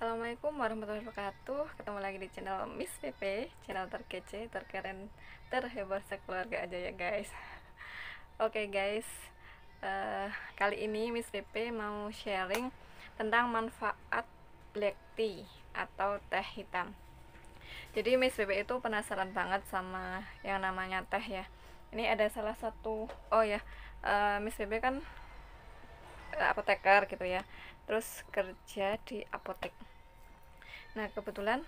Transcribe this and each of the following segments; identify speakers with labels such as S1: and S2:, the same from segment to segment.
S1: Assalamualaikum warahmatullahi wabarakatuh. Ketemu lagi di channel Miss PP, channel terkece, terkeren, terheboh sekeluarga aja ya guys. Oke guys, kali ini Miss PP mau sharing tentang manfaat black tea atau teh hitam. Jadi Miss PP itu penasaran banget sama yang namanya teh ya. Ini ada salah satu, Miss PP kan apoteker gitu ya, terus kerja di apotek. Nah kebetulan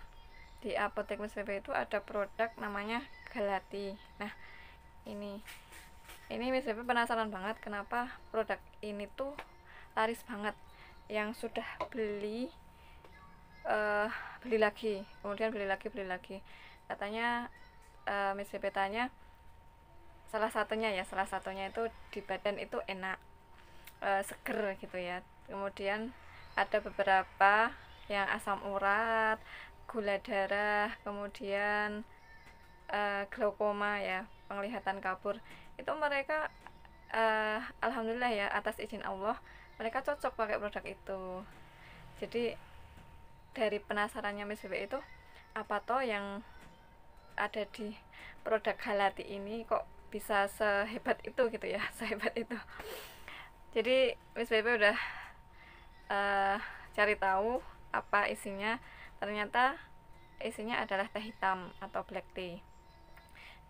S1: di apotek Mas PP itu ada produk namanya Galati. Nah ini Mas PP penasaran banget kenapa produk ini tuh laris banget, yang sudah beli beli lagi, kemudian beli lagi. Katanya Mas PP tanya salah satunya itu di badan itu enak, seger gitu ya. Kemudian ada beberapa yang asam urat, gula darah, kemudian glaukoma ya, penglihatan kabur. Itu mereka alhamdulillah ya, atas izin Allah mereka cocok pakai produk itu. Jadi dari penasarannya Miss Bebe itu, apa toh yang ada di produk Galati ini kok bisa sehebat itu gitu ya, sehebat itu. Jadi Miss Bebe udah cari tahu apa isinya. Ternyata isinya adalah teh hitam atau black tea.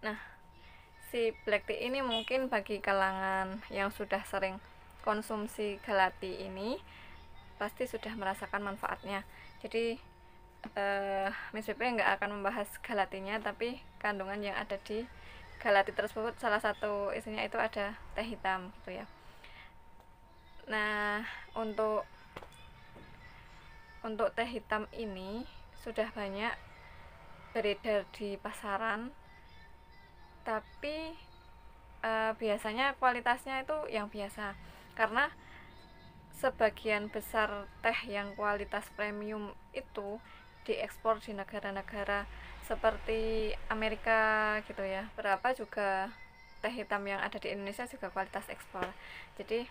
S1: Nah si black tea ini mungkin bagi kalangan yang sudah sering konsumsi Galati ini pasti sudah merasakan manfaatnya. Jadi Miss Pepe nggak akan membahas Galatinya, tapi kandungan yang ada di Galati tersebut salah satu isinya itu ada teh hitam gitu ya. Nah untuk teh hitam ini sudah banyak beredar di pasaran, tapi biasanya kualitasnya itu yang biasa, karena sebagian besar teh yang kualitas premium itu diekspor di negara-negara seperti Amerika gitu ya. Berapa juga teh hitam yang ada di Indonesia juga kualitas ekspor. Jadi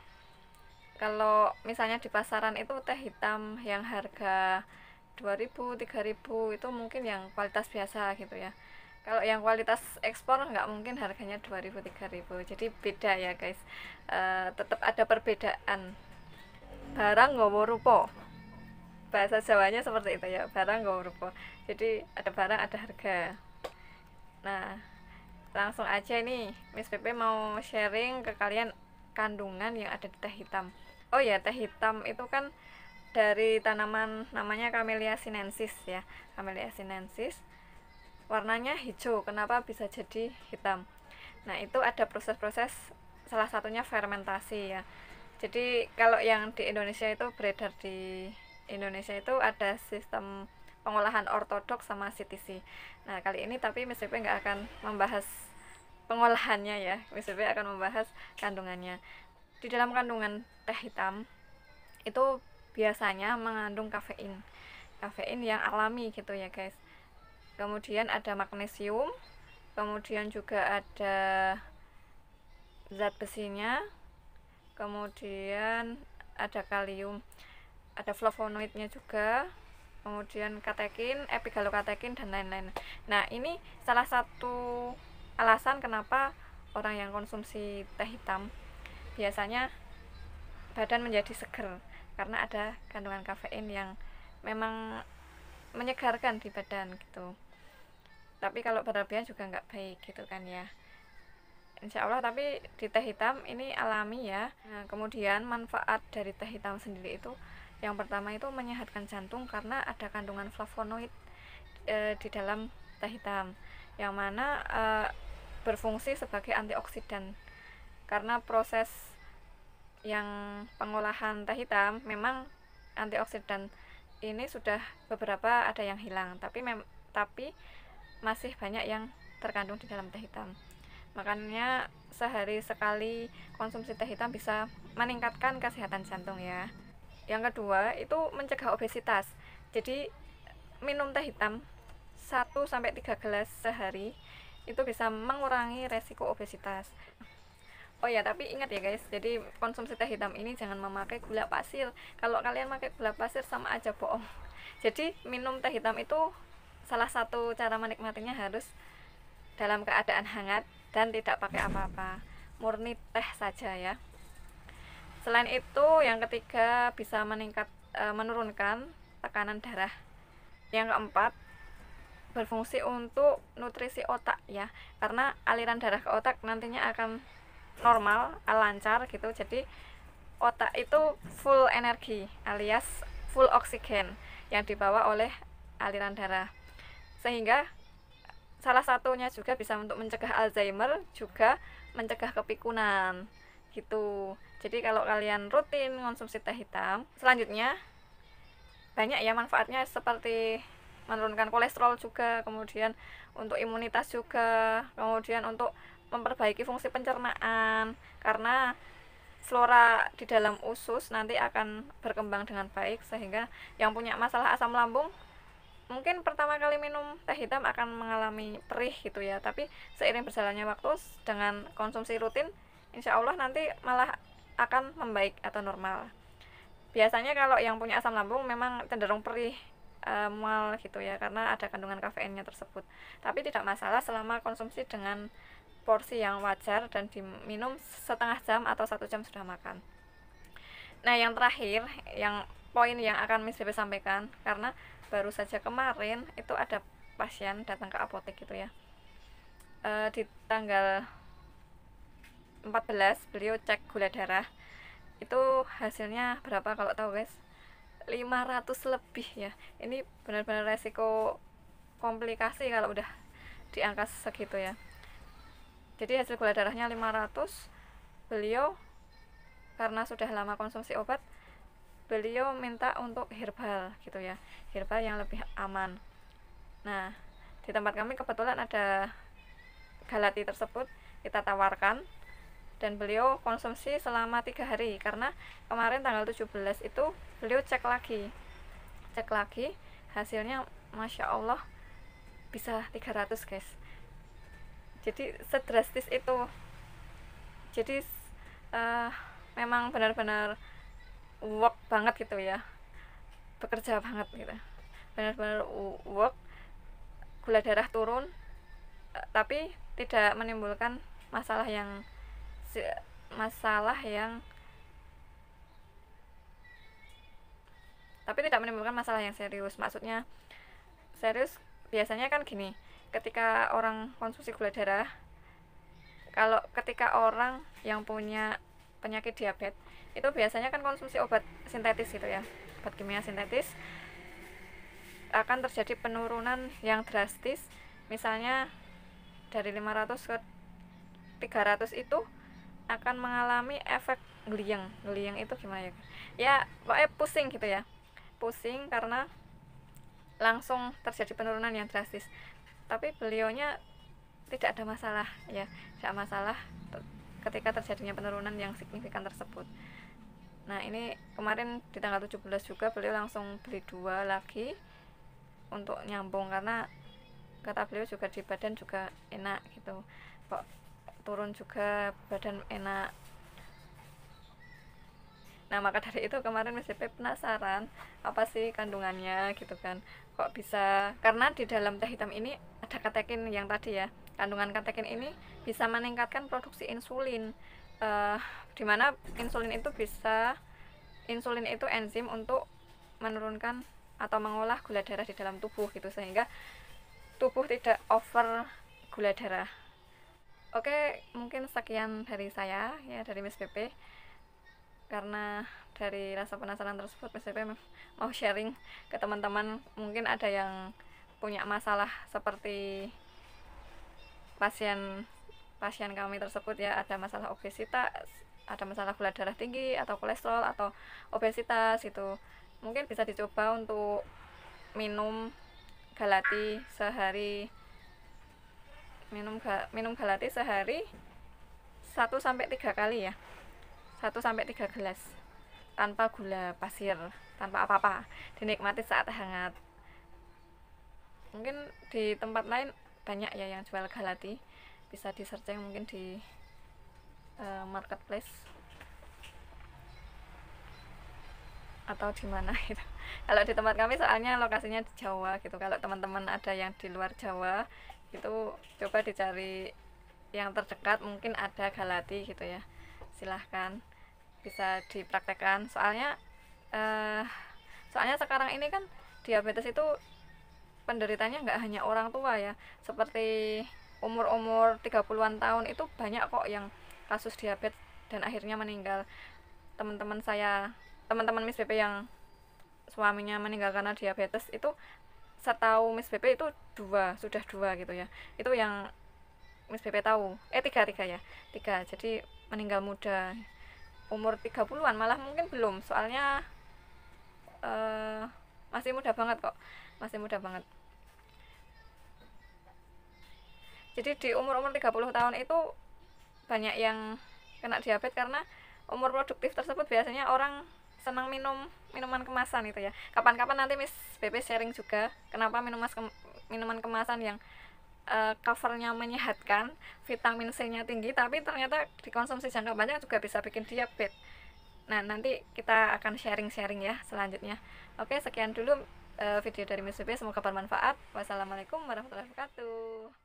S1: kalau misalnya di pasaran itu teh hitam yang harga 2000 3000 itu mungkin yang kualitas biasa gitu ya. Kalau yang kualitas ekspor nggak mungkin harganya 2000 3000. Jadi beda ya guys. Tetap ada perbedaan. Barang nggowo rupa. Bahasa Jawanya seperti itu ya, barang nggowo rupa. Jadi ada barang ada harga. Nah, langsung aja nih Miss Pepe mau sharing ke kalian kandungan yang ada di teh hitam. Oh ya, teh hitam itu kan dari tanaman namanya Camellia sinensis ya. Camellia sinensis warnanya hijau. Kenapa bisa jadi hitam? Nah itu ada proses-proses, salah satunya fermentasi ya. Jadi kalau yang di Indonesia itu beredar di Indonesia itu ada sistem pengolahan ortodoks sama CTC. Nah kali ini tapi Miss Pepe nggak akan membahas pengolahannya ya, Miss Pepe akan membahas kandungannya. Di dalam kandungan teh hitam itu biasanya mengandung kafein yang alami gitu ya guys. Kemudian ada magnesium, kemudian juga ada zat besinya, kemudian ada kalium, ada flavonoidnya juga, kemudian katekin, epigalokatekin dan lain-lain. Nah ini salah satu alasan kenapa orang yang konsumsi teh hitam biasanya badan menjadi seger, karena ada kandungan kafein yang memang menyegarkan di badan gitu. Tapi kalau berlebihan juga nggak baik gitu kan ya, insya Allah. Tapi di teh hitam ini alami ya. Nah, kemudian manfaat dari teh hitam sendiri itu yang pertama itu menyehatkan jantung, karena ada kandungan flavonoid di dalam teh hitam yang mana berfungsi sebagai antioksidan. Karena proses yang pengolahan teh hitam memang antioksidan ini sudah beberapa ada yang hilang, tapi masih banyak yang terkandung di dalam teh hitam. Makanya sehari sekali konsumsi teh hitam bisa meningkatkan kesehatan jantung ya. Yang kedua itu mencegah obesitas. Jadi minum teh hitam 1-3 gelas sehari itu bisa mengurangi resiko obesitas. Oh ya, tapi ingat ya guys, jadi konsumsi teh hitam ini jangan memakai gula pasir. Kalau kalian pakai gula pasir sama aja bohong. Jadi minum teh hitam itu salah satu cara menikmatinya harus dalam keadaan hangat dan tidak pakai apa-apa, murni teh saja ya. Selain itu, yang ketiga bisa menurunkan tekanan darah. Yang keempat, berfungsi untuk nutrisi otak ya, karena aliran darah ke otak nantinya akan normal, lancar gitu. Jadi otak itu full energi alias full oksigen yang dibawa oleh aliran darah, sehingga salah satunya juga bisa untuk mencegah Alzheimer, juga mencegah kepikunan gitu. Jadi kalau kalian rutin konsumsi teh hitam, selanjutnya banyak ya manfaatnya, seperti menurunkan kolesterol juga, kemudian untuk imunitas juga, kemudian untuk memperbaiki fungsi pencernaan, karena flora di dalam usus nanti akan berkembang dengan baik, sehingga yang punya masalah asam lambung mungkin pertama kali minum teh hitam akan mengalami perih gitu ya, tapi seiring berjalannya waktu dengan konsumsi rutin, insya Allah nanti malah akan membaik atau normal. Biasanya kalau yang punya asam lambung memang cenderung perih, mual gitu ya, karena ada kandungan kafeinnya tersebut. Tapi tidak masalah selama konsumsi dengan porsi yang wajar dan diminum setengah jam atau 1 jam sudah makan. Nah, yang terakhir, yang poin yang akan Miss Bebe sampaikan, karena baru saja kemarin itu ada pasien datang ke apotek gitu ya, di tanggal 14 beliau cek gula darah, itu hasilnya berapa kalau tahu guys? 500 lebih ya. Ini benar-benar resiko komplikasi kalau udah di angka segitu ya. Jadi hasil gula darahnya 500. Beliau karena sudah lama konsumsi obat, beliau minta untuk herbal gitu ya, herbal yang lebih aman. Nah, di tempat kami kebetulan ada galati tersebut, kita tawarkan, dan beliau konsumsi selama 3 hari, karena kemarin tanggal 17 itu beliau cek lagi hasilnya Masya Allah bisa 300 guys. Jadi sedrastis itu. Jadi memang benar-benar work banget gitu ya, bekerja banget gitu, benar-benar work. Gula darah turun, tapi tidak menimbulkan masalah yang serius. Maksudnya serius biasanya kan gini, ketika orang konsumsi gula darah, kalau ketika orang yang punya penyakit diabetes itu biasanya kan konsumsi obat sintetis gitu ya, obat kimia sintetis, akan terjadi penurunan yang drastis. Misalnya dari 500 ke 300 itu akan mengalami efek gliyang itu gimana ya, ya pokoknya pusing gitu ya, pusing karena langsung terjadi penurunan yang drastis. Tapi beliaunya tidak ada masalah ya, tidak masalah ketika terjadinya penurunan yang signifikan tersebut. Nah, ini kemarin di tanggal 17 juga beliau langsung beli 2 lagi untuk nyambung, karena kata beliau juga di badan juga enak gitu, kok turun juga badan enak. Nah, maka dari itu kemarin Miss Pepe penasaran apa sih kandungannya gitu kan, kok bisa, karena di dalam teh hitam ini ada katekin yang tadi ya, kandungan katekin ini bisa meningkatkan produksi insulin, dimana insulin itu enzim untuk menurunkan atau mengolah gula darah di dalam tubuh gitu, sehingga tubuh tidak over gula darah. Oke, mungkin sekian dari saya ya, dari Miss Pepe. Karena dari rasa penasaran tersebut, Miss Pepe mau sharing ke teman-teman. Mungkin ada yang punya masalah seperti pasien kami tersebut ya, ada masalah obesitas, ada masalah gula darah tinggi atau kolesterol atau obesitas itu. Mungkin bisa dicoba untuk minum galati sehari, minum galati sehari 1-3 kali ya, 1-3 gelas tanpa gula pasir, tanpa apa-apa, dinikmati saat hangat. Mungkin di tempat lain banyak ya yang jual galati, bisa di searching mungkin di marketplace. atau di mana gitu. Kalau di tempat kami soalnya lokasinya di Jawa gitu. Kalau teman-teman ada yang di luar Jawa itu coba dicari yang terdekat, mungkin ada Galati gitu ya. Silahkan bisa dipraktekkan. Eh, soalnya sekarang ini kan diabetes itu penderitanya nggak hanya orang tua ya, seperti umur-umur 30-an tahun itu banyak kok yang kasus diabetes dan akhirnya meninggal. Teman-teman saya, teman-teman Miss BP yang suaminya meninggal karena diabetes itu, setahu Miss BP itu sudah dua gitu ya. Itu yang Miss BP tahu. Tiga ya. Tiga. Jadi meninggal muda. Umur 30-an malah mungkin belum. Soalnya eh, masih muda banget kok. Masih muda banget. Jadi di umur-umur 30 tahun itu banyak yang kena diabetes karena umur produktif tersebut biasanya orang senang minum minuman kemasan itu ya. Kapan-kapan nanti Miss BP sharing juga kenapa minuman kemasan yang covernya menyehatkan, vitamin C-nya tinggi, tapi ternyata dikonsumsi jangka panjang juga bisa bikin diabetes. Nah, nanti kita akan sharing-sharing ya selanjutnya. Oke, sekian dulu video dari Miss BP, semoga bermanfaat. Wassalamualaikum warahmatullahi wabarakatuh.